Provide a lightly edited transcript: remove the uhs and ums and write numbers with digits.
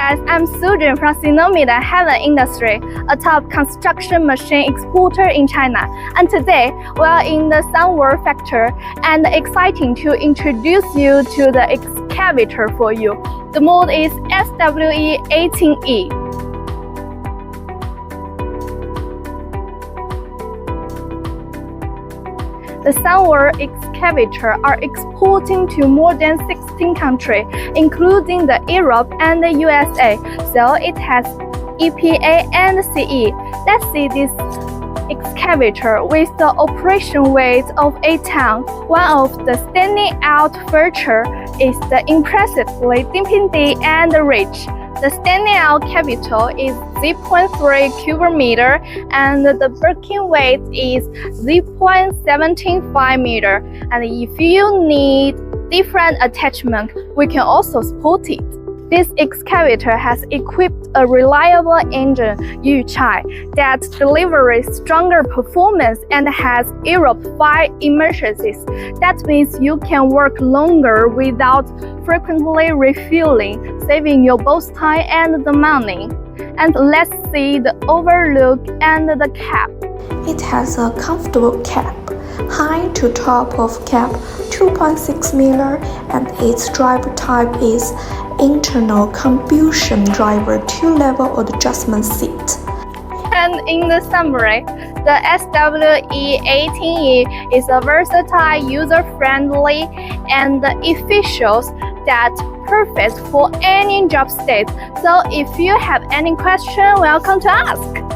guys, I'm Soojin from SINOMADA Heavy Industry, a top construction machine exporter in China. And today, we are in the SUNWARD factory and exciting to introduce you to the excavator for you. The model is SWE80E. The SUNWARD excavator are exporting to more than 16 countries, including the Europe and the USA. So it has EPA and CE. Let's see this excavator with the operation weight of 8 tons. One of the standing out features is the impressively deep and rich. The standing out capital is 0.3 cubic meter and the working weight is 0.75 meter. And if you need different attachment, we can also support it. This excavator has equipped a reliable engine, YUCHAI, that delivers stronger performance and has Europe 5 emissions. That means you can work longer without frequently refueling, saving you both time and the money. And let's see the overlook and the cap. It has a comfortable cap, high to top of cap 2.6 meter, and its driver type is internal combustion driver 2-level adjustment seat. And in the summary, the SWE80E is a versatile, user-friendly, and efficient that's perfect for any job state. So if you have any question, welcome to ask.